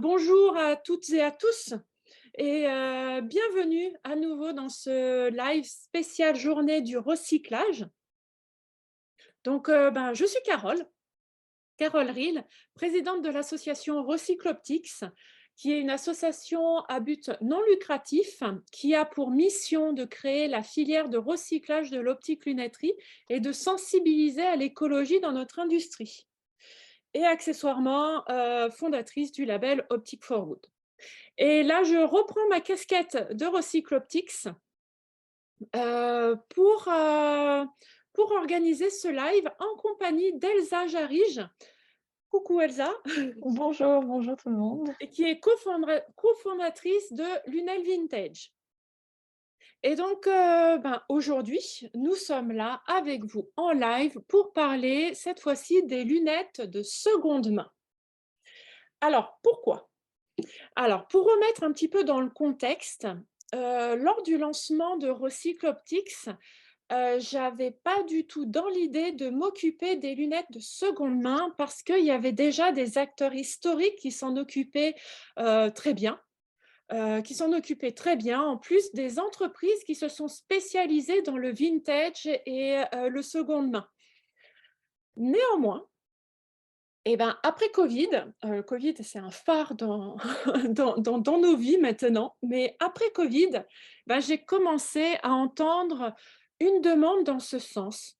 Bonjour à toutes et à tous et bienvenue à nouveau dans ce live spécial journée du recyclage. Donc, je suis Carole Ril, présidente de l'association Recycloptics, qui est une association à but non lucratif qui a pour mission de créer la filière de recyclage de l'optique-lunetterie et de sensibiliser à l'écologie dans notre industrie. Et accessoirement, fondatrice du label Optic for Good. Et là, je reprends ma casquette de Recycloptics pour organiser ce live en compagnie d'Elsa Jarige. Coucou Elsa, Bonjour, bonjour tout le monde. et qui est cofondatrice de Lunel Vintage. Et donc, aujourd'hui, nous sommes là avec vous en live pour parler cette fois-ci des lunettes de seconde main. Alors, pourquoi? Alors, pour remettre un petit peu dans le contexte, lors du lancement de Recycloptics, j'avais pas du tout dans l'idée de m'occuper des lunettes de seconde main parce qu'il y avait déjà des acteurs historiques qui s'en occupaient, très bien, en plus des entreprises qui se sont spécialisées dans le vintage et le seconde main. Néanmoins, après Covid, Covid, c'est un phare dans dans nos vies maintenant, mais après Covid, j'ai commencé à entendre une demande dans ce sens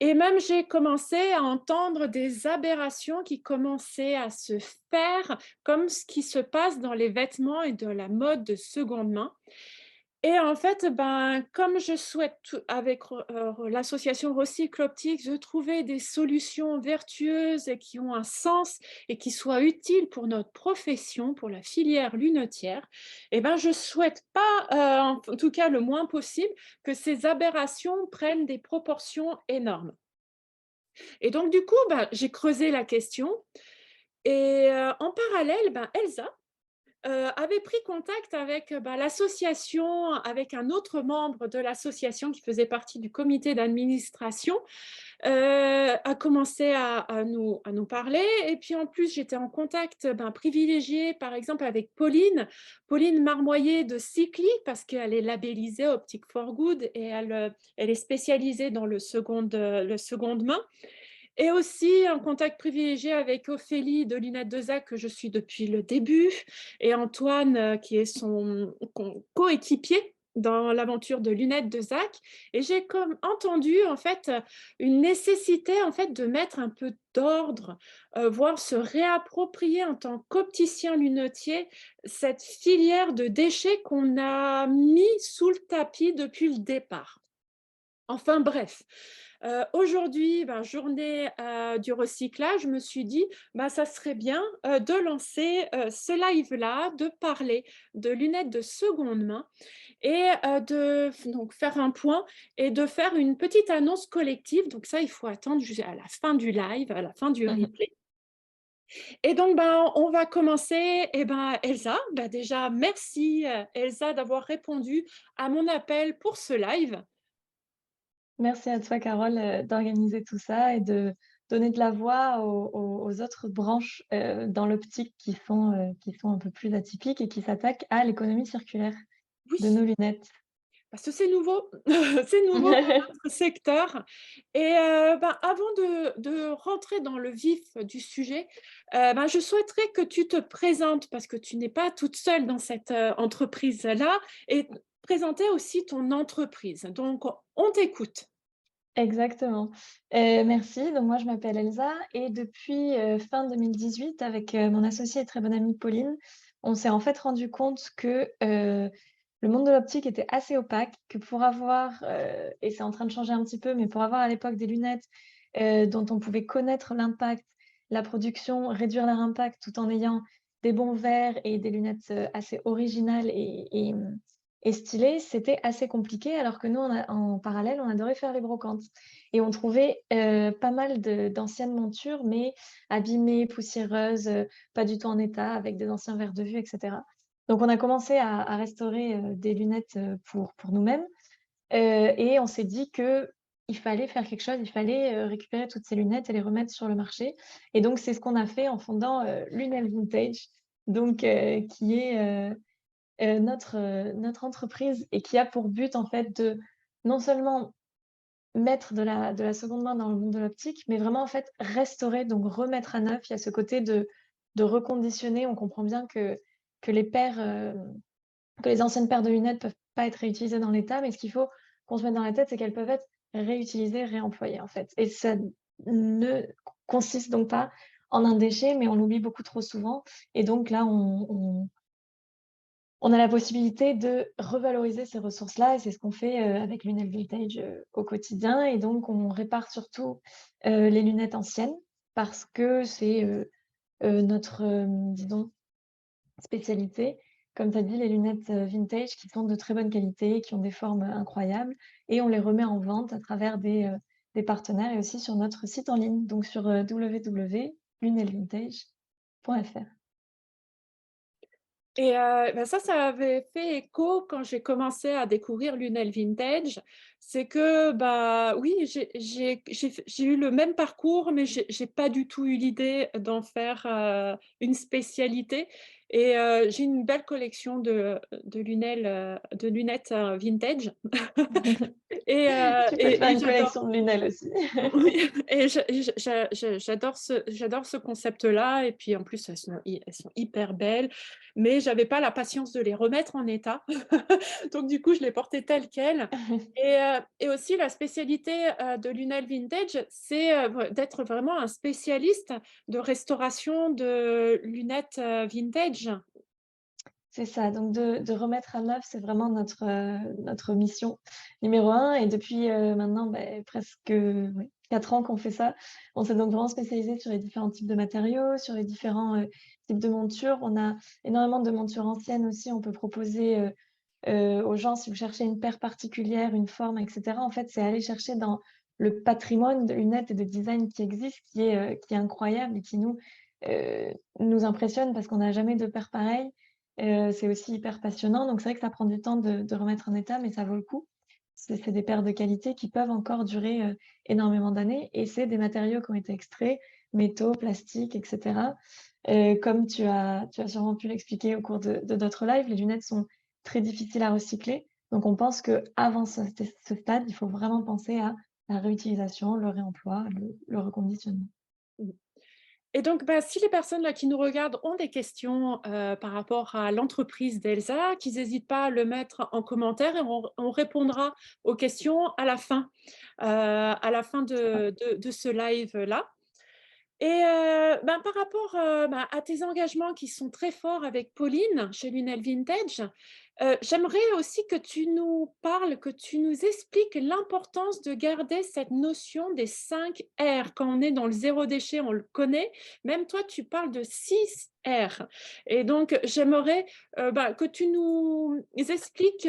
et même j'ai commencé à entendre des aberrations qui commençaient à se faire, comme ce qui se passe dans les vêtements et de la mode de seconde main. Et en fait, comme je souhaite avec l'association Recycloptics, de trouver des solutions vertueuses et qui ont un sens et qui soient utiles pour notre profession, pour la filière lunetière, je souhaite pas, en tout cas le moins possible, que ces aberrations prennent des proportions énormes. Et donc du coup, j'ai creusé la question et en parallèle, Elsa, avait pris contact avec, l'association, avec un autre membre de l'association qui faisait partie du comité d'administration, a commencé à nous parler et puis en plus j'étais en contact, privilégié par exemple avec Pauline Marmoyer de Cycli parce qu'elle est labellisée Optic for Good et elle est spécialisée dans le seconde main. Et aussi un contact privilégié avec Ophélie de Lunettes de Zac, que je suis depuis le début, et Antoine, qui est son coéquipier dans l'aventure de Lunettes de Zac. Et j'ai comme entendu en fait une nécessité en fait de mettre un peu d'ordre, voire se réapproprier en tant qu'opticien lunetier cette filière de déchets qu'on a mis sous le tapis depuis le départ. Enfin bref, aujourd'hui, journée, du recyclage, je me suis dit: ça serait bien, de lancer, ce live-là, de parler de lunettes de seconde main et donc faire un point et de faire une petite annonce collective. Donc ça, il faut attendre jusqu'à la fin du live, à la fin du Mmh. replay et donc on va commencer Elsa, déjà merci, Elsa d'avoir répondu à mon appel pour ce live. Merci à toi Carole, d'organiser tout ça et de donner de la voix aux autres branches, dans l'optique qui sont un peu plus atypiques et qui s'attaquent à l'économie circulaire de Oui. nos lunettes. Parce que c'est nouveau, c'est nouveau pour notre secteur et avant de rentrer dans le vif du sujet, je souhaiterais que tu te présentes parce que tu n'es pas toute seule dans cette, entreprise-là et présenter aussi ton entreprise. Donc on t'écoute. Exactement. Merci. Donc moi je m'appelle Elsa et depuis, fin 2018 avec, mon associée et très bonne amie Pauline, on s'est en fait rendu compte que, le monde de l'optique était assez opaque, que pour avoir, et c'est en train de changer un petit peu, mais pour avoir à l'époque des lunettes, dont on pouvait connaître l'impact, la production, réduire leur impact tout en ayant des bons verres et des lunettes, assez originales et stylées, c'était assez compliqué alors que nous en parallèle, on adorait faire les brocantes et on trouvait, pas mal d'anciennes montures mais abîmées, poussiéreuses, pas du tout en état, avec des anciens verres de vue et cetera. Donc on a commencé à restaurer, des lunettes, pour nous-mêmes, et on s'est dit qu'il fallait faire quelque chose, il fallait, récupérer toutes ces lunettes et les remettre sur le marché et donc c'est ce qu'on a fait en fondant, Lunel Vintage. donc qui est notre entreprise et qui a pour but en fait de non seulement mettre de la seconde main dans le monde de l'optique, mais vraiment en fait restaurer, donc remettre à neuf. Il y a ce côté de reconditionner. On comprend bien que les paires, que les anciennes paires de lunettes peuvent pas être réutilisées dans l'état, mais ce qu'il faut qu'on se mette dans la tête, c'est qu'elles peuvent être réutilisées, réemployées en fait. Et ça ne consiste donc pas en un déchet, mais on l'oublie beaucoup trop souvent. Et donc là, on a la possibilité de revaloriser ces ressources-là et c'est ce qu'on fait, avec Lunel Vintage, au quotidien et donc on répare surtout, les lunettes anciennes parce que c'est, notre, disons, spécialité. Comme tu as dit, les lunettes, vintage qui sont de très bonne qualité, qui ont des formes, incroyables et on les remet en vente à travers des partenaires et aussi sur notre site en ligne, donc sur, www.lunelvintage.fr. Et bah, ça avait fait écho quand j'ai commencé à découvrir Lunel Vintage. C'est que, bah, oui, j'ai eu le même parcours, mais j'ai pas du tout eu l'idée d'en faire, une spécialité et j'ai une belle collection de lunettes, vintage et Tu peux te faire et une j'adore. collection de Lunel aussi. Oui et j'adore ce concept-là et puis en plus elles sont hyper belles, mais j'avais pas la patience de les remettre en état. Donc du coup, je les portais telles quelles et aussi la spécialité, de Lunel Vintage, c'est, d'être vraiment un spécialiste de restauration de lunettes, vintage. C'est ça, donc de remettre à neuf, c'est vraiment notre mission numéro un. Et depuis, maintenant, beh, presque, ouais, 4 ans qu'on fait ça. On s'est donc vraiment spécialisé sur les différents types de matériaux, sur les différents, types de montures. On a énormément de montures anciennes aussi. On peut proposer, aux gens, si vous cherchez une paire particulière, une forme et cetera, en fait, c'est aller chercher dans le patrimoine de lunettes et de design qui existe, qui est incroyable et qui nous impressionne parce qu'on n'a jamais de paire pareille. C'est aussi hyper passionnant, donc c'est vrai que ça prend du temps de remettre en état, mais ça vaut le coup. C'est des paires de qualité qui peuvent encore durer, énormément d'années et c'est des matériaux qui ont été extraits, métaux, plastiques et cetera. Comme tu as sûrement pu l'expliquer au cours de d'autres lives, les lunettes sont très difficiles à recycler, donc on pense qu'avant ce stade, il faut vraiment penser à la réutilisation, le réemploi, le reconditionnement. Et donc, bah, si les personnes là qui nous regardent ont des questions, par rapport à l'entreprise d'Elsa, qu'ils n'hésitent pas à le mettre en commentaire et on répondra aux questions à la fin de ce live-là. Et ben, par rapport, bah, à tes engagements qui sont très forts avec Pauline chez Lunel Vintage, j'aimerais aussi que tu nous parles, que tu nous expliques l'importance de garder cette notion des 5 R. Quand on est dans le zéro déchet, on le connaît. Même toi, tu parles de 6 R et donc j'aimerais, bah, que tu nous expliques,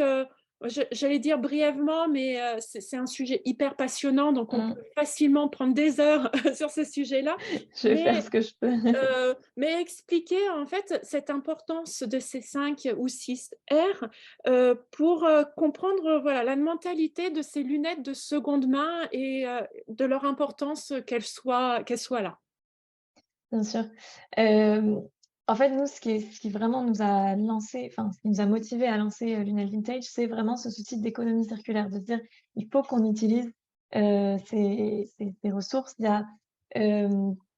j'allais dire brièvement, mais c'est un sujet hyper passionnant, donc on Mmh. peut facilement prendre des heures sur ce sujet-là. Je vais faire Mais ce que je peux. expliquer en fait cette importance de ces 5 ou 6 R, pour, comprendre, voilà, la mentalité de ces lunettes de seconde main et de leur importance, qu'elles soient là. Bien sûr. Hem, En fait, nous, ce qui vraiment nous a lancé, enfin, ce qui nous a motivés à lancer, Lunel Vintage, c'est vraiment ce souci d'économie circulaire, de se dire: «Il faut qu'on utilise, ces ressources». Il y a,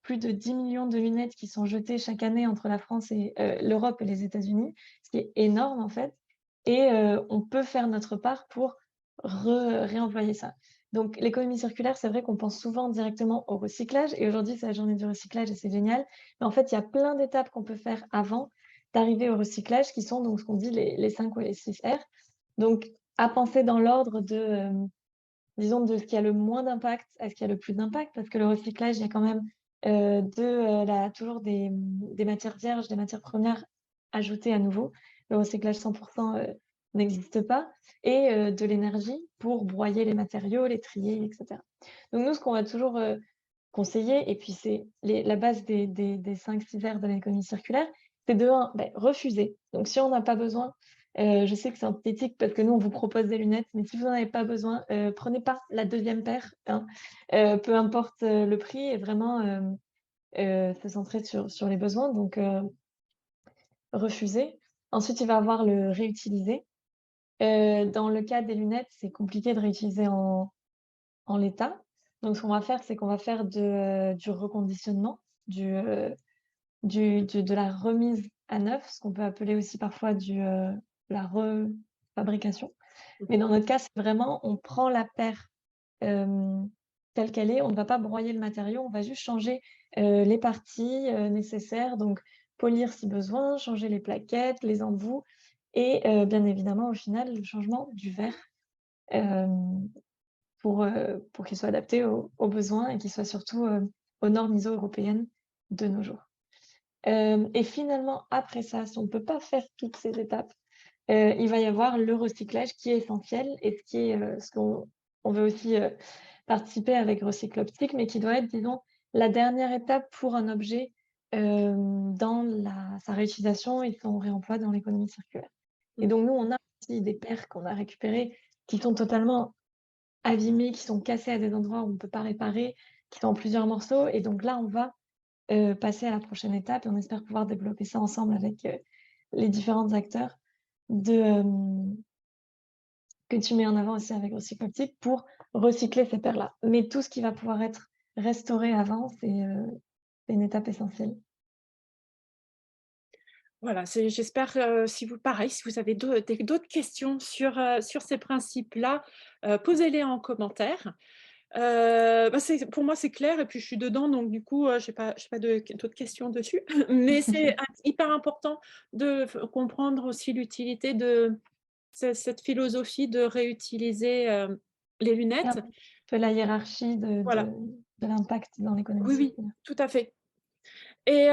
plus de 10 millions de lunettes qui sont jetées chaque année entre la France et l'Europe et les États-Unis, ce qui est énorme, en fait et on peut faire notre part pour réemployer ça. Donc l'économie circulaire, c'est vrai qu'on pense souvent directement au recyclage et aujourd'hui, c'est la journée du recyclage et c'est génial. Mais en fait, il y a plein d'étapes qu'on peut faire avant d'arriver au recyclage qui sont donc ce qu'on dit les 5 ou les 6 R. Donc à penser dans l'ordre de, disons de ce qui a le moins d'impact à ce qui a le plus d'impact parce que le recyclage, il y a quand même, toujours des matières vierges, des matières premières ajoutées à nouveau. Le recyclage 100 n'existe pas et de l'énergie pour broyer les matériaux, les trier et cetera. Donc nous, ce qu'on va toujours, conseiller et puis c'est la base des 5-6 R de l'économie circulaire, c'est de 1, beh, refuser. Donc si on n'a pas besoin, je sais que c'est antithétique parce que nous, on vous propose des lunettes, mais si vous n'en avez pas besoin, prenez pas la deuxième paire, hein. Peu importe, le prix et vraiment, se centrer sur les besoins. Donc refusé. Ensuite, il va avoir le réutilisé. Dans le cas des lunettes, c'est compliqué de réutiliser en l'état. Donc ce qu'on va faire, c'est qu'on va faire du reconditionnement, de la remise à neuf, ce qu'on peut appeler aussi parfois la refabrication. Mais dans notre cas, c'est vraiment on prend la paire, telle qu'elle est, on ne va pas broyer le matériau, on va juste changer, les parties, nécessaires, donc polir si besoin, changer les plaquettes, les embouts et bien évidemment, au final, le changement du verre, hem, pour qu'il soit adapté aux besoins et qu'il soit surtout, aux normes ISO européennes de nos jours. Et finalement, après ça, si on ne peut pas faire toutes ces étapes, il va y avoir le recyclage qui est essentiel et ce qu'on on veut aussi, participer avec Recycle Optique, mais qui doit être, disons, la dernière étape pour un objet, dans sa réutilisation et son réemploi dans l'économie circulaire. Et Mmh. donc nous, on a aussi des paires qu'on a récupérées qui sont totalement abîmées, qui sont cassées à des endroits où on ne peut pas réparer, qui sont en plusieurs morceaux et donc là, on va passer à la prochaine étape et on espère pouvoir développer ça ensemble avec, les différents acteurs de, que tu mets en avant aussi avec Recycle Optique pour recycler ces paires-là. Mais tout ce qui va pouvoir être restauré avant, c'est une étape essentielle. Voilà, j'espère, si vous pareil, si vous avez d'autres questions sur ces principes-là, posez-les en commentaire. Bah, pour moi, c'est clair et puis je suis dedans donc du coup, j'ai pas d'autres questions dessus. Mais c'est hyper important de comprendre aussi l'utilité de cette philosophie de réutiliser, les C'est un lunettes. peu la hiérarchie Voilà. de l'impact dans l'économie Oui, oui, circulaire. tout à fait. Et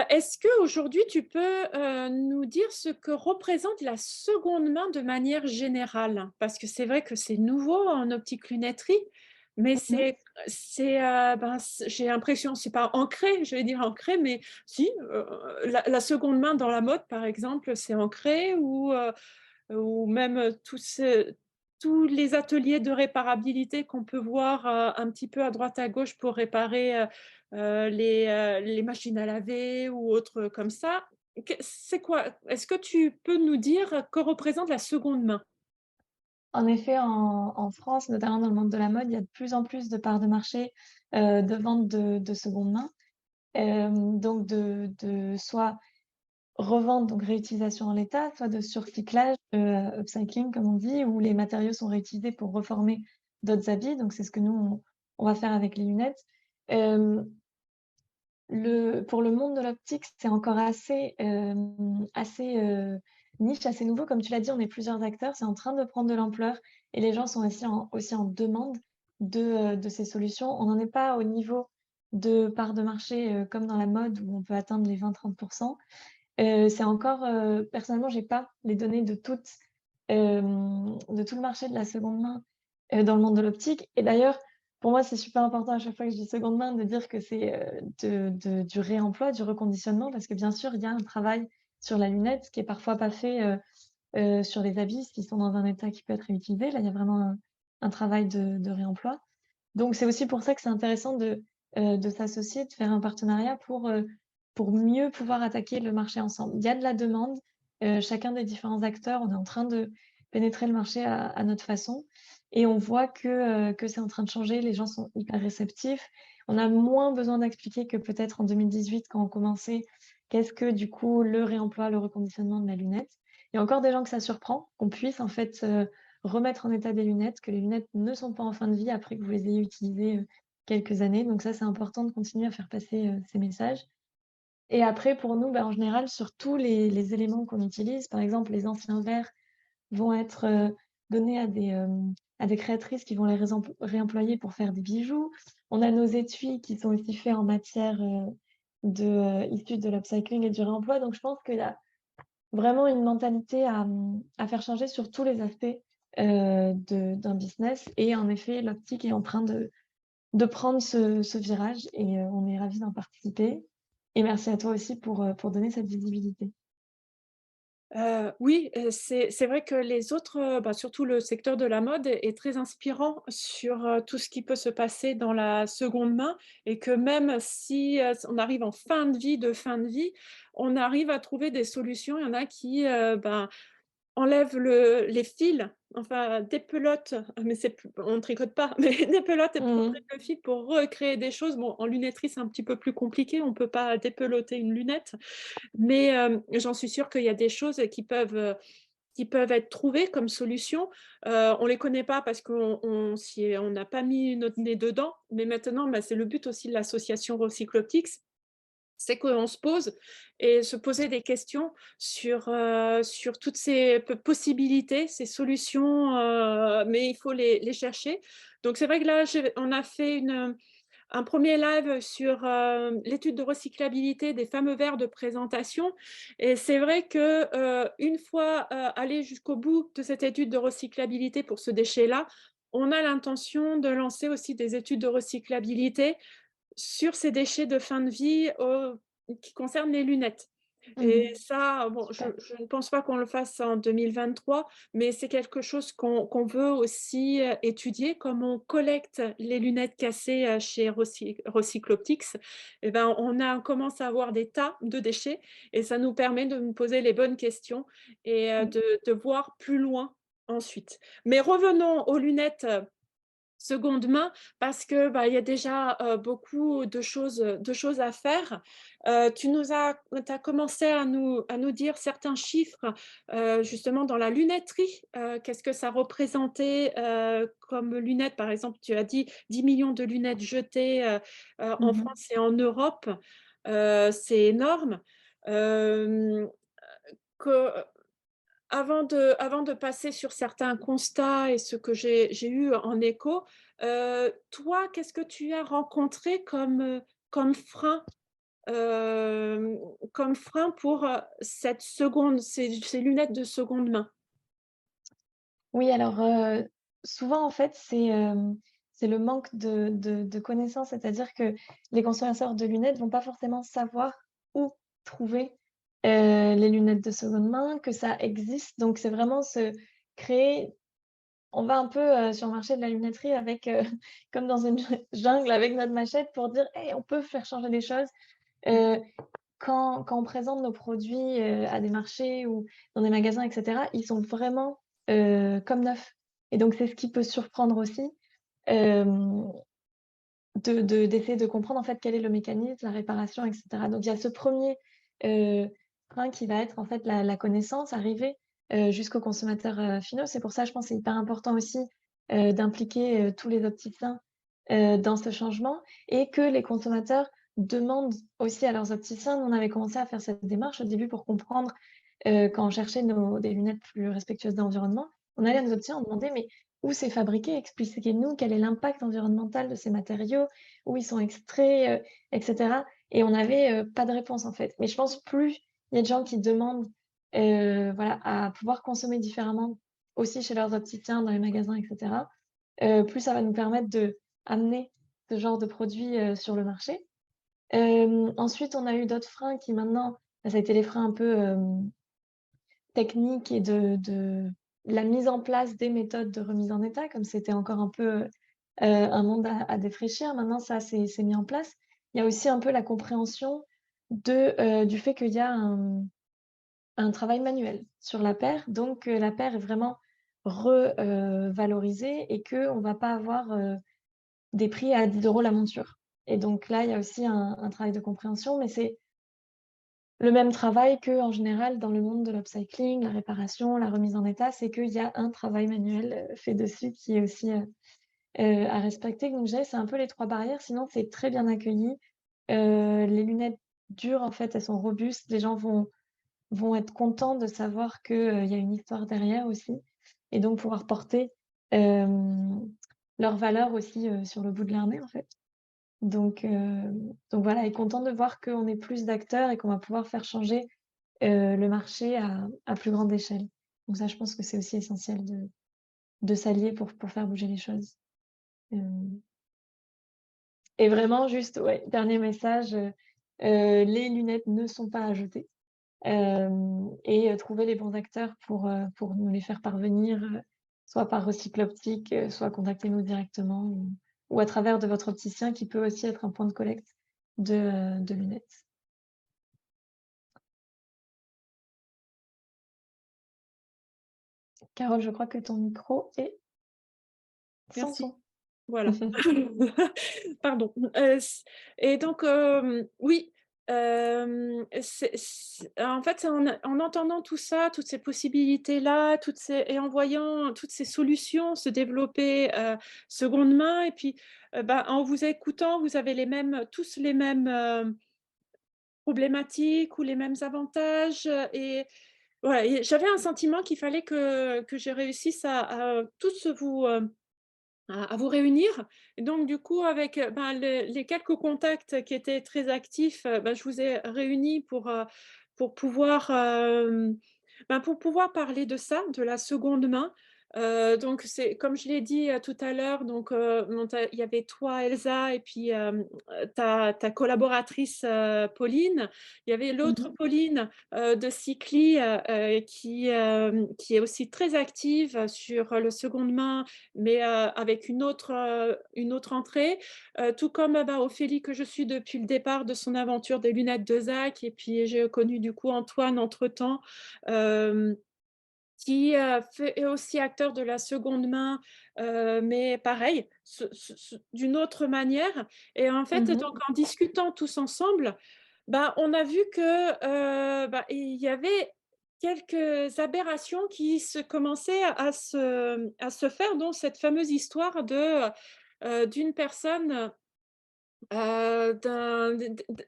est-ce qu'aujourd'hui tu peux, nous dire ce que représente la seconde main de manière générale? Parce que c'est vrai que c'est nouveau en optique lunetterie, mais Mmh. j'ai l'impression c'est pas ancré, je vais dire ancré, mais si, la seconde main dans la mode par exemple, c'est ancré ou même, tous les ateliers de réparabilité qu'on peut voir, un petit peu à droite à gauche pour réparer, les machines à laver ou autres comme ça. C'est quoi? Est-ce que tu peux nous dire que représente la seconde main? En effet, en France, notamment dans le monde de la mode, il y a de plus en plus de parts de marché, de vente de seconde main. Donc de soit revente, donc réutilisation en l'état, soit de surcyclage, upcycling comme on dit, où les matériaux sont réutilisés pour reformer d'autres habits. Donc c'est ce que nous on va faire avec les lunettes. Hem, pour le monde de l'optique, c'est encore assez, niche, assez nouveau. Comme tu l'as dit, on est plusieurs acteurs, c'est en train de prendre de l'ampleur et les gens sont aussi en demande de ces solutions. On n'en est pas au niveau de part de marché, comme dans la mode où on peut atteindre les 20-30. C'est encore, personnellement, j'ai pas les données de tout le marché de la seconde main, dans le monde de l'optique et d'ailleurs, pour moi, c'est super important à chaque fois que je dis seconde main de dire que c'est, du réemploi, du reconditionnement parce que bien sûr, il y a un travail sur la lunette qui est parfois pas fait, sur les habits s'ils sont dans un état qui peut être réutilisé. Là, il y a vraiment un travail de réemploi. Donc c'est aussi pour ça que c'est intéressant de s'associer, de faire un partenariat pour mieux pouvoir attaquer le marché ensemble. Il y a de la demande, chacun des différents acteurs, on est en train de pénétrer le marché à notre façon et on voit que c'est en train de changer, les gens sont hyper réceptifs. On a moins besoin d'expliquer que peut-être en 2018 quand on commençait, qu'est-ce que du coup le réemploi, le reconditionnement de la lunette. Il y a encore des gens que ça surprend, qu'on puisse en fait, remettre en état des lunettes, que les lunettes ne sont pas en fin de vie après que vous les ayez utilisées, quelques années. Donc ça, c'est important de continuer à faire passer, ces messages. Et après pour nous, bah, en général, sur tous les éléments qu'on utilise, par exemple, les anciens verres vont être, donnés à des créatrices qui vont les réemployer pour faire des bijoux. On a nos étuis qui sont aussi faits en matière, issue de l'upcycling et du réemploi. Donc je pense qu'il y a vraiment une mentalité à faire changer sur tous les aspects, d'un business et en effet, l'optique est en train de prendre ce virage et on est ravis d'en participer et merci à toi aussi pour donner cette visibilité. Oui, c'est vrai que les autres, bah, surtout le secteur de la mode est très inspirant sur, tout ce qui peut se passer dans la seconde main et que même si, on arrive en fin de vie, on arrive à trouver des solutions. Il y en a qui, enlèvent les fils, enfin dépelotent, mais c'est plus on ne tricote pas, mais dépelotent et Mmh. retraitent le fil pour recréer des choses. Bon, en lunetterie, c'est un petit peu plus compliqué, on peut pas dépeloter une lunette, mais j'en suis sûre qu'il y a des choses qui peuvent être trouvées comme solution. On les connaît pas parce on n'a pas mis notre nez dedans, mais maintenant, c'est le but aussi de l'association Recycloptix, c'est qu'on se pose et se poser des questions sur toutes ces possibilités, ces solutions, mais il faut les chercher. Donc c'est vrai que là, on a fait un premier live sur, l'étude de recyclabilité des fameux verres de présentation et c'est vrai que, une fois, allés jusqu'au bout de cette étude de recyclabilité pour ce déchet-là, on a l'intention de lancer aussi des études de recyclabilité sur ces déchets de fin de vie, qui concernent les lunettes et Mmh. ça, bon, Super. je ne pense pas qu'on le fasse en 2023, mais c'est quelque chose qu'on veut aussi, étudier. Comme on collecte les lunettes cassées, chez Recycloptix et on commence à avoir des tas de déchets et ça nous permet de nous poser les bonnes questions et Mmh. de voir plus loin ensuite. Mais revenons aux lunettes, seconde main parce que, il y a déjà, beaucoup de choses à faire. Tu as commencé à nous dire certains chiffres, justement dans la lunetterie. Qu'est-ce que ça représentait, comme lunettes? Par exemple, tu as dit 10 millions de lunettes jetées, en Mmh. France et en Europe. C'est énorme. Hem, que avant de passer sur certains constats et ce que j'ai eu en écho, toi, qu'est-ce que tu as rencontré comme frein, hem, comme frein pour, ces lunettes de seconde main? Oui, alors, souvent, en fait, c'est le manque de connaissances. C'est-à-dire que les consommateurs de lunettes vont pas forcément savoir où trouver, les lunettes de seconde main, que ça existe. Donc c'est vraiment se créer on va un peu, sur le marché de la lunetterie avec, comme dans une jungle avec notre machette pour dire: «Hey, on peut faire changer les choses». Heu, quand on présente nos produits, à des marchés ou dans des magasins et cetera, ils sont vraiment, comme neufs et donc c'est ce qui peut surprendre aussi, hem, d'essayer de comprendre, en fait, quel est le mécanisme, la réparation et cetera. Donc il y a ce premier er frein qui va être, en fait, la connaissance, arriver, jusqu'aux consommateurs, finaux. C'est pour ça, je pense, c'est hyper important aussi, d'impliquer, tous les opticiens, dans ce changement et que les consommateurs demandent aussi à leurs opticiens. Nous, on avait commencé à faire cette démarche au début pour comprendre, quand on cherchait des lunettes plus respectueuses de l'environnement. On allait à nos opticiens, on demandait: «Mais où c'est fabriqué? Expliquez-nous quel est l'impact environnemental de ces matériaux, où ils sont extraits, et cetera» et on n'avait, pas de réponse, en fait. Mais je pense plus il y a de gens qui demandent, voilà, à pouvoir consommer différemment aussi chez leurs opticiens, dans les magasins et cetera, plus ça va nous permettre d'amener ce genre de produits, sur le marché. Ensuite, on a eu d'autres freins qui maintenant, ça a été les freins un peu, techniques et de la mise en place des méthodes de remise en état, comme c'était encore un peu, un monde à défraîchir. Maintenant ça, c'est mis en place. Il y a aussi un peu la compréhension du fait qu'il y a un travail manuel sur la paire, donc la paire est vraiment valorisée et qu'on va pas avoir, des prix à 10 € la monture et donc là, il y a aussi un travail de compréhension, mais c'est le même travail qu'en général dans le monde de l'upcycling, la réparation, la remise en état, c'est qu'il y a un travail manuel, fait dessus qui est aussi, à respecter. Donc je dirais c'est un peu les 3 barrières, sinon c'est très bien accueilli. Les lunettes dures, en fait, elles sont robustes. Les gens vont être contents de savoir que, il y a une histoire derrière aussi et donc pouvoir porter, hem, leurs valeurs aussi, sur le bout de leur nez, en fait. Donc voilà et content de voir qu'on est plus d'acteurs et qu'on va pouvoir faire changer, le marché à plus grande échelle. Donc ça, je pense que c'est aussi essentiel de s'allier pour faire bouger les choses. Hem et vraiment juste ouais, dernier message, les lunettes ne sont pas à jeter. Et trouver les bons acteurs pour nous les faire parvenir, soit par recycle optique, soit contactez-nous directement ou à travers de votre opticien qui peut aussi être un point de collecte de lunettes. Carole, je crois que ton micro est sans Merci. son. Voilà. Pardon. S et donc, oui, en fait, c'est en entendant tout ça, toutes ces possibilités-là, toutes ces et en voyant toutes ces solutions se développer, seconde main et puis, bah, en vous écoutant, vous avez tous les mêmes, problématiques ou les mêmes avantages, et voilà, et j'avais un sentiment qu'il fallait que je réussisse à tous à vous réunir. Et donc du coup avec, ben, les quelques contacts qui étaient très actifs, bah, je vous ai réunis pour pouvoir, pour pouvoir parler de ça, de la seconde main. Donc c'est comme je l'ai dit, tout à l'heure, donc bon, il y avait toi Elsa et puis, ta collaboratrice, Pauline. Il y avait l'autre Mmh. Pauline, de Cycli, qui est aussi très active sur le seconde main, mais avec une autre entrée, tout comme, bah, Ophélie que je suis depuis le départ de son aventure des lunettes de Zach, et puis j'ai connu du coup Antoine entre-temps, hem, qui, fait est aussi acteur de la seconde main, mais pareil, d'une autre manière. Et en fait, Mmh. donc en discutant tous ensemble, bah, on a vu que, bah, il y avait quelques aberrations qui se commençaient à se faire, dont cette fameuse histoire d'une personne, d'un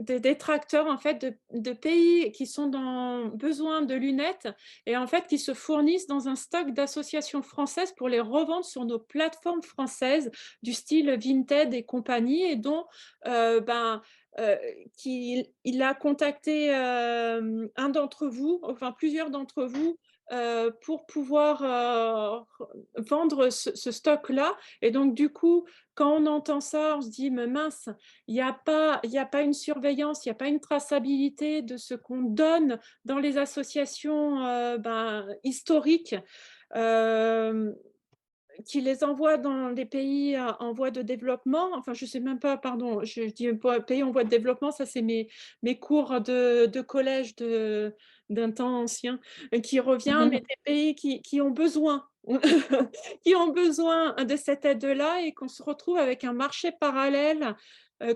des détracteurs en fait de pays qui sont dans besoin de lunettes, et en fait qui se fournissent dans un stock d'associations françaises pour les revendre sur nos plateformes françaises du style Vinted et compagnie, et dont, ben, heu, il a contacté, un d'entre vous, enfin plusieurs d'entre vous, pour pouvoir, vendre ce stock-là. Et donc du coup, quand on entend ça, on se dit: «Mais mince, il y a pas une surveillance, il y a pas une traçabilité de ce qu'on donne dans les associations, ben, historiques, hem, qui les envoient dans les pays, en voie de développement». Enfin, je sais même pas, pardon, je dis pas pays en voie de développement, ça c'est mes cours de collège d'un temps ancien, qui revient, mais des pays qui ont besoin qui ont besoin de cette aide-là, et qu'on se retrouve avec un marché parallèle,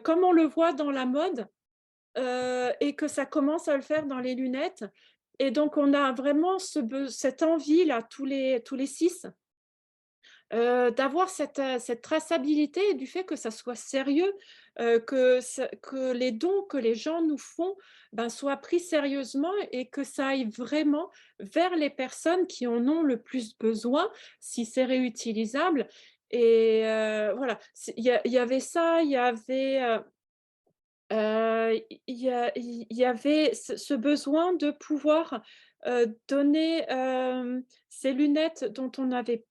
comme on le voit dans la mode, et que ça commence à le faire dans les lunettes. Et donc on a vraiment cette envie-là, tous les 6, d'avoir cette traçabilité, et du fait que ça soit sérieux, que les dons que les gens nous font, ben, soient pris sérieusement, et que ça aille vraiment vers les personnes qui en ont le plus besoin, si c'est réutilisable. Et voilà, il y avait ça, il y avait, il y avait ce besoin de pouvoir, donner, ces lunettes dont on avait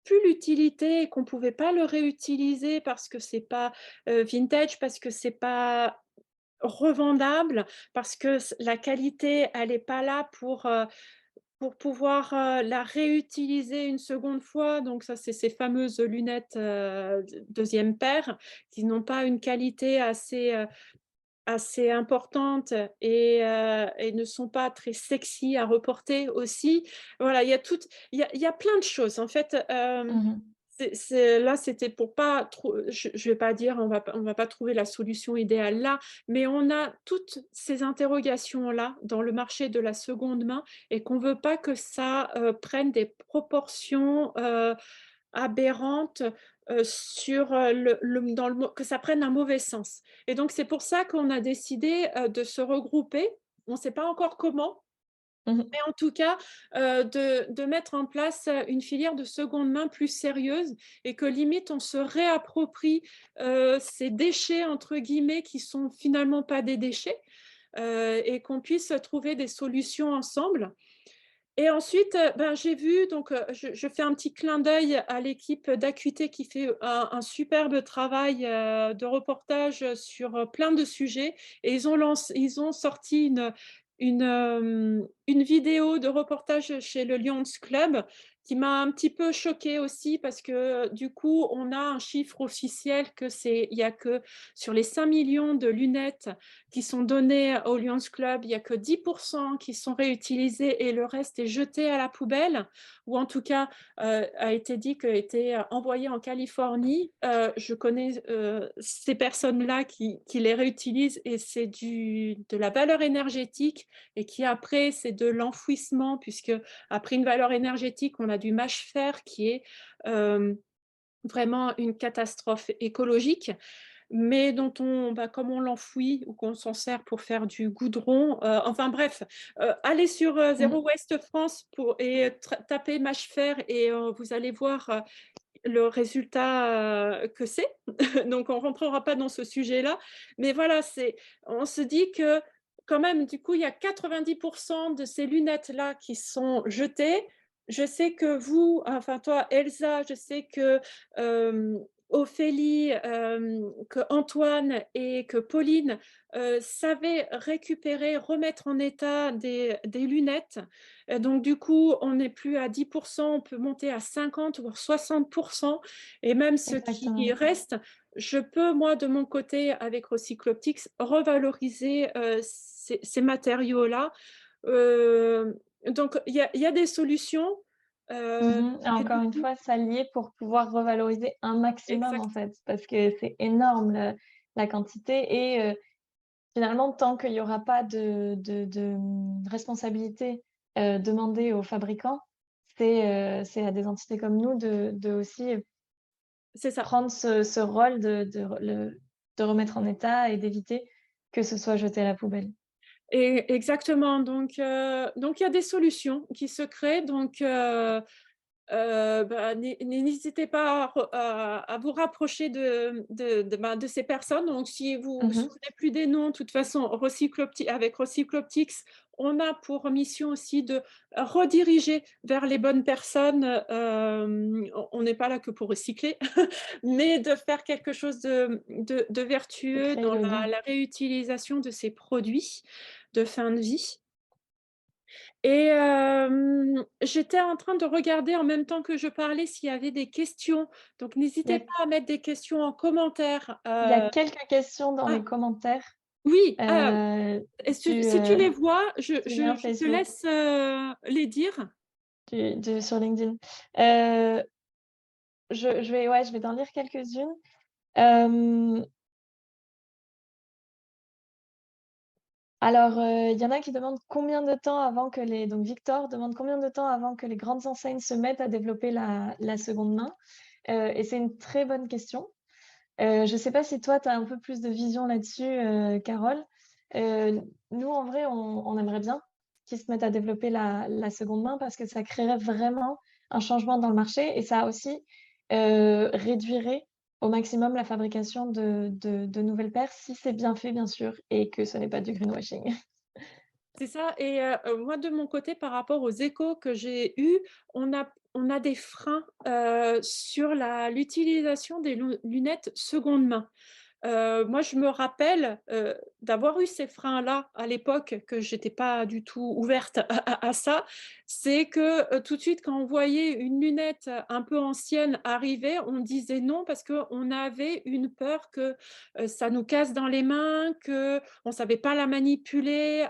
plus l'utilité et qu'on pouvait pas le réutiliser parce que c'est pas, vintage, parce que c'est pas revendable, parce que la qualité, elle est pas là pour pouvoir, la réutiliser une seconde fois. Donc ça, c'est ces fameuses lunettes, 2e paire, qui n'ont pas une qualité assez importante, et ne sont pas très sexy à reporter aussi. Voilà, il y a plein de choses. En fait, Mmh. c'est là, c'était pour pas trop, je vais pas dire on va pas trouver la solution idéale là, mais on a toutes ces interrogations-là dans le marché de la seconde main, et qu'on veut pas que ça, prenne des proportions, aberrantes, sur, dans le mau que ça prenne un mauvais sens. Et donc c'est pour ça qu'on a décidé, de se regrouper. On ne sait pas encore comment, Mmh. mais en tout cas, de mettre en place, une filière de seconde main plus sérieuse, et que limite on se réapproprie, ces «déchets» entre guillemets qui sont finalement pas des déchets, et qu'on puisse trouver des solutions ensemble. Et ensuite, ben, j'ai vu donc, je fais un petit clin d'œil à l'équipe d'Acuité qui fait un superbe travail, de reportage sur, plein de sujets, et ils ont sorti une, une vidéo de reportage chez le Lions Club qui m'a un petit peu choquée aussi parce que, du coup, on a un chiffre officiel que il y a que sur les 5 millions de lunettes qui sont données au Lions Club, il y a que 10 qui sont réutilisées et le reste est jeté à la poubelle ou en tout cas, a été dit qu'a été envoyé en Californie. Je connais, ces personnes-là qui les réutilisent et c'est de la valeur énergétique et qui après c'est de l'enfouissement puisque après une valeur énergétique, on a du mâche-fer qui est, vraiment une catastrophe écologique, mais dont comme on l'enfouit ou qu'on s'en sert pour faire du goudron, enfin bref, allez sur, Mmh. Zero Waste France et tapez mâche-fer et vous allez voir, le résultat, que c'est. Donc on rentrera pas dans ce sujet-là, mais voilà, on se dit que quand même, du coup, il y a 90 de ces lunettes-là qui sont jetées. Je sais que vous, enfin toi, Elsa, je sais que, Ophélie, que Antoine et que Pauline, savaient récupérer, remettre en état des lunettes. Donc du coup, on n'est plus à 10 on peut monter à 50 voire 60 et même ce qui Exactement. reste, je peux, moi, de mon côté, avec Recycloptics, revaloriser, ces matériaux-là. Donc il y a des solutions, Et et encore du une coup fois, s'allier pour pouvoir revaloriser un maximum, en exact, fait, parce que c'est énorme la quantité et finalement, tant qu'il y aura pas de responsabilité, demandée aux fabricants, c'est à des entités comme nous de aussi c'est ça. prendre ce rôle de remettre en état et d'éviter que ce soit jeté à la poubelle. Et exactement, donc il y a des solutions qui se créent, n'hésitez pas à vous rapprocher de ces personnes. Donc si vous vous Mmh. souvenez plus des noms, de toute façon, avec Recycloptics, on a pour mission aussi de rediriger vers les bonnes personnes. On n'est pas là que pour recycler, mais de faire quelque chose de De vertueux créer dans le la lien. la réutilisation de ces produits de fin de vie. Et j'étais en train de regarder en même temps que je parlais s'il y avait des questions. Donc Il y n'hésitez a pas à mettre des questions en commentaire. il y a quelques questions dans les Ah commentaires, oui, si tu heu, les vois, je du je lien je te Facebook, laisse, les dire. sur LinkedIn. Heu, je vais t'en lire quelques-unes. Hem, alors, il y en a qui demandent combien de temps avant que les donc Victor demande combien de temps avant que les grandes enseignes se mettent à développer la seconde main? Et c'est une très bonne question. Je ne sais pas si toi, tu as un peu plus de vision là-dessus, Carole? Heu, Nous, en vrai, on aimerait bien qu'ils se mettent à développer la seconde main parce que ça créerait vraiment un changement dans le marché et ça aussi, réduirait au maximum la fabrication de nouvelles paires si c'est bien fait, bien sûr et que ce n'est pas du greenwashing. C'est ça et moi de mon côté par rapport aux échos que j'ai eus, on a des freins, sur l'utilisation des lunettes seconde main. Moi, je me rappelle, d'avoir eu ces freins-là à l'époque, que j'étais pas du tout ouverte à ça. C'est que, tout de suite, quand on voyait une lunette, un peu ancienne arriver, on disait non parce qu'on avait une peur que, ça nous casse dans les mains, qu'on ne savait pas la manipuler.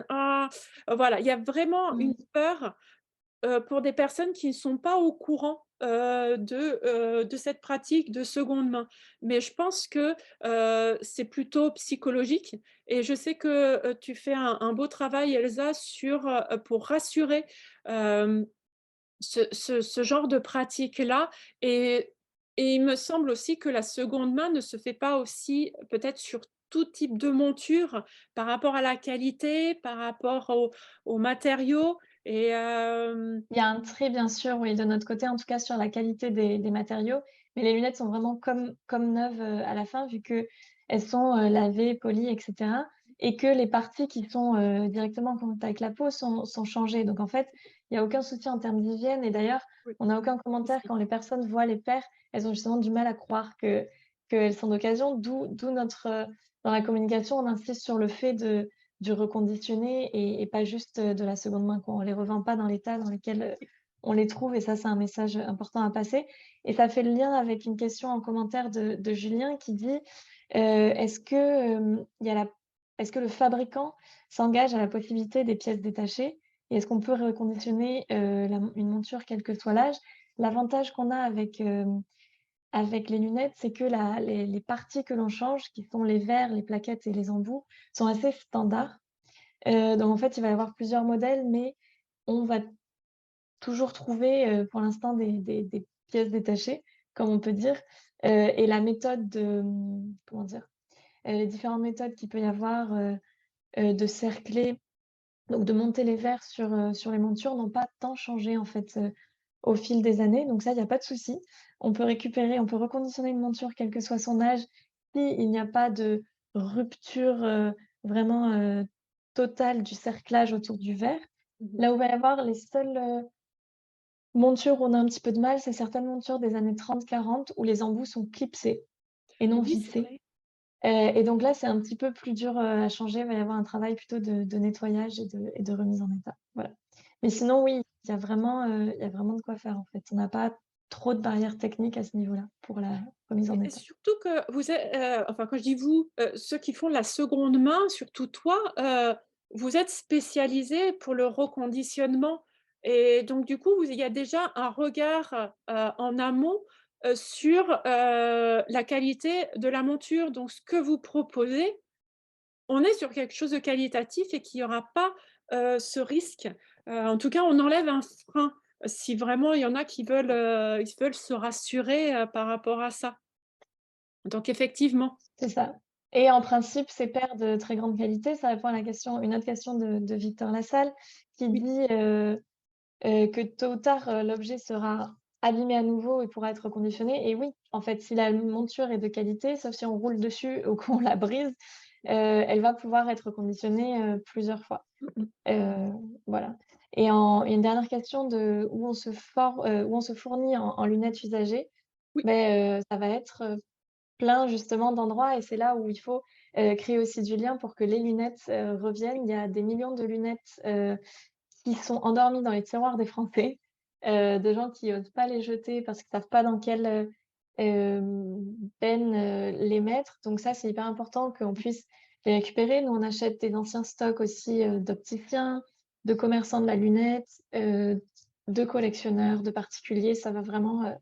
Ah, voilà, il y a vraiment une Mmh. peur pour des personnes qui ne sont pas au courant, de cette pratique de seconde main. Mais je pense que, c'est plutôt psychologique et je sais que, tu fais un beau travail Elsa pour rassurer, hem, ce genre de pratique-là et il me semble aussi que la seconde main ne se fait pas aussi peut-être sur tout type de monture par rapport à la qualité, par rapport aux matériaux et Il y a un trait bien sûr, oui, de notre côté, en tout cas sur la qualité des matériaux, mais les lunettes sont vraiment comme neuves, à la fin vu qu'elles sont, lavées, polies et cetera et que les parties qui sont, directement en contact avec la peau sont changées. Donc en fait, il y a aucun souci en termes d'hygiène et d'ailleurs, oui, on n'a aucun commentaire aussi. quand les personnes voient les paires, elles ont justement du mal à croire qu'elles sont d'occasion, d'où notre, dans la communication, on insiste sur le fait du reconditionné et pas juste, de la seconde main, quoi. On les revend pas dans l'état dans lequel, on les trouve et ça, c'est un message, important à passer et ça fait le lien avec une question en commentaire de Julien qui dit, «Est-ce que, il y a la est-ce que le fabricant s'engage à la possibilité des pièces détachées et est-ce qu'on peut reconditionner, une monture quel que soit l'âge?» L'avantage qu'on a avec les lunettes, c'est que la les parties que l'on change, qui sont les verres, les plaquettes et les embouts, sont assez standards. Donc en fait, il va y avoir plusieurs modèles, mais on va toujours trouver, pour l'instant des pièces détachées, comme on peut dire, et la méthode de, comment dire? Les différentes méthodes qu'il peut y avoir, de cercler, donc de monter les verres sur les montures n'ont pas tant changé en fait, au fil des années, donc ça, il y a pas de souci. On peut reconditionner une monture quel que soit son âge, si il n'y a pas de rupture, vraiment, totale du cerclage autour du verre. Mmh. Là où il va y avoir les seules, montures où on a un petit peu de mal, c'est certaines montures des années 30-40 où les embouts sont clipsés et non Oui, c'est vissés. vrai. Et donc là, c'est un petit peu plus dur, à changer. Il va y avoir un travail plutôt de nettoyage et de remise en état. Voilà. Mais sinon, oui, il y a vraiment de quoi faire, en fait. On n'a pas trop de barrières techniques à ce niveau-là pour la remise en Et état. surtout que vous êtes, enfin quand je dis vous, ceux qui font la seconde main, surtout toi, vous êtes spécialisés pour le reconditionnement et donc du coup, il y a déjà un regard, en amont, sur, la qualité de la monture. Donc ce que vous proposez, on est sur quelque chose de qualitatif et qu'il y aura pas, ce risque. En tout cas, on enlève un frein, si vraiment il y en a qui veulent, ils veulent se rassurer, par rapport à ça. Donc effectivement. C'est ça. Et en principe, ces paires de très grande qualité, ça répond à la question une autre question de Victor Lassalle qui Oui. dit, que tôt ou tard, l'objet sera abîmé à nouveau et pourra être reconditionné et oui, en fait, si la monture est de qualité, sauf si on roule dessus ou qu'on la brise, elle va pouvoir être reconditionnée, plusieurs fois. Mmh mh. Heu, voilà et une dernière question de où on se fournit en lunettes usagées, Oui, beh, ça va être, plein justement d'endroits et c'est là où il faut, créer aussi du lien pour que les lunettes, reviennent. Il y a des millions de lunettes, qui sont endormis dans les tiroirs des Français, de gens qui osent pas les jeter parce qu'ils savent pas dans quelle, benne, les mettre. Donc ça, c'est hyper important qu'on puisse les récupérer. Nous, on achète des anciens stocks aussi, d'opticiens, de commerçants de la lunette, de collectionneurs, de particuliers. Ça va vraiment,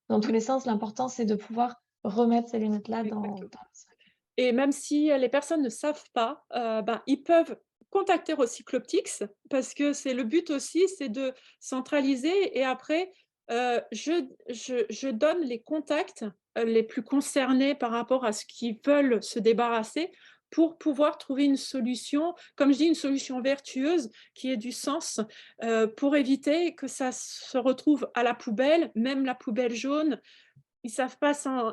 dans tous oui, les sens. L'important, c'est de pouvoir remettre ces lunettes-là exactement. dans le sac. Et même si, les personnes ne savent pas, ben, ils peuvent contacter Recycloptix parce que c'est le but aussi, c'est de centraliser et après, je donne les contacts, les plus concernés par rapport à ce qu'ils veulent se débarrasser pour pouvoir trouver une solution, comme je dis, une solution vertueuse qui ait du sens, pour éviter que ça se retrouve à la poubelle, même la poubelle jaune. Ils savent pas s'en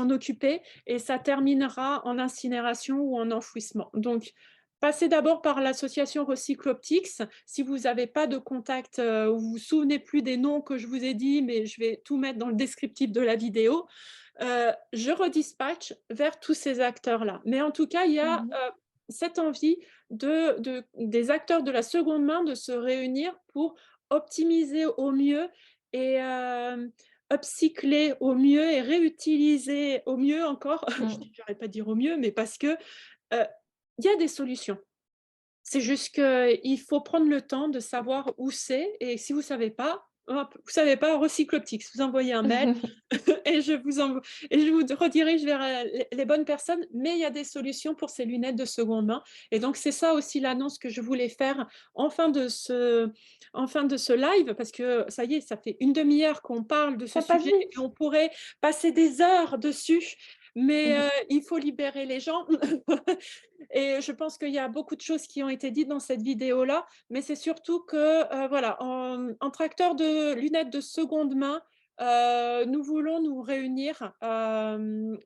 occuper et ça terminera en incinération ou en enfouissement. Donc, passez d'abord par l'association Recycloptix. Si vous avez pas de contact, ou vous vous souvenez plus des noms que je vous ai dit, mais je vais tout mettre dans le descriptif de la vidéo, je redispatche vers tous ces acteurs-là. Mais en tout cas, il y a, Mmh. cette envie de des acteurs de la seconde main de se réunir pour optimiser au mieux et upcycler au mieux et réutiliser au mieux encore. Mmh. J'arrête pas de dire au mieux, mais parce que, heu, il y a des solutions. C'est juste qu'il faut prendre le temps de savoir où c'est et si vous savez pas, hop, vous savez pas, Recycloptix, vous envoyez un mail et je vous redirige vers, les bonnes personnes, mais il y a des solutions pour ces lunettes de seconde main et donc c'est ça aussi l'annonce que je voulais faire en fin de ce en fin de ce live parce que ça y est, ça fait une demi heure qu'on parle de ce Ça passe sujet et vite. on pourrait passer des heures dessus, mais Mmh. il faut libérer les gens et je pense qu'il y a beaucoup de choses qui ont été dites dans cette vidéo-là, mais c'est surtout que, voilà, entre acteurs de lunettes de seconde main, nous voulons nous réunir, nous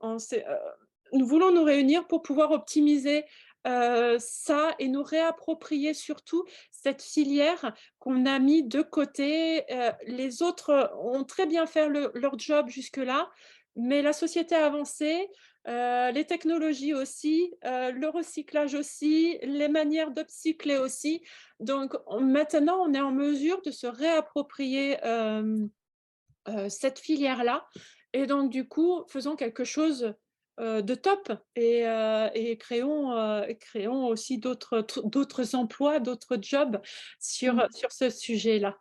voulons nous réunir pour pouvoir optimiser, ça et nous réapproprier surtout cette filière qu'on a mis de côté. Les autres, ont très bien fait leur job jusque-là. mais la société a avancé, les technologies aussi, le recyclage aussi, les manières d'upcycler aussi. Donc maintenant, on est en mesure de se réapproprier, cette filière-là et donc du coup, faisons quelque chose, de top et créons aussi d'autres emplois, d'autres jobs Mmh. sur ce sujet-là.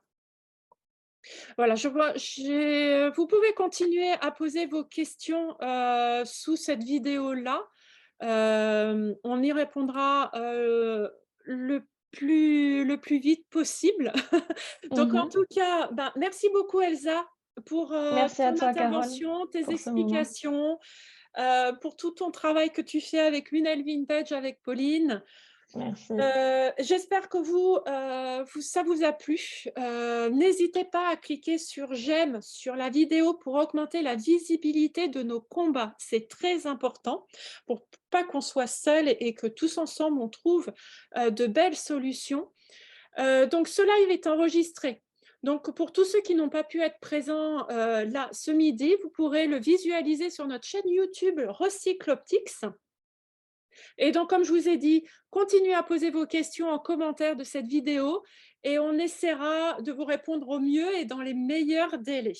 Voilà, je vois j'ai vous pouvez continuer à poser vos questions, sous cette vidéo-là. On y répondra, le plus vite possible. Donc en Mmh. tout cas, ben, merci beaucoup Elsa pour, Merci à ton toi, Carole, intervention, tes pour ce moment. explications, pour tout ton travail que tu fais avec Lunel Vintage avec Pauline. Merci. J'espère que ça vous a plu. N'hésitez pas à cliquer sur «J'aime» sur la vidéo pour augmenter la visibilité de nos combats. C'est très important pour pas qu'on soit seul et que tous ensemble on trouve, de belles solutions. Donc ce live est enregistré. Donc pour tous ceux qui n'ont pas pu être présents, là, ce midi, vous pourrez le visualiser sur notre chaîne YouTube Recycloptics. Et donc, comme je vous ai dit, continuez à poser vos questions en commentaire de cette vidéo et on essaiera de vous répondre au mieux et dans les meilleurs délais.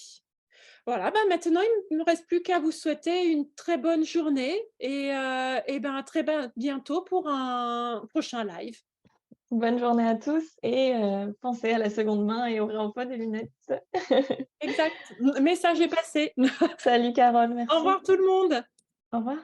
Voilà, ben maintenant, il ne me reste plus qu'à vous souhaiter une très bonne journée et ben, à bientôt pour un prochain live. Bonne journée à tous et pensez à la seconde main et au réemploi des lunettes. Exact, message est passé. Salut Carole, Au merci. revoir tout le monde. Au revoir.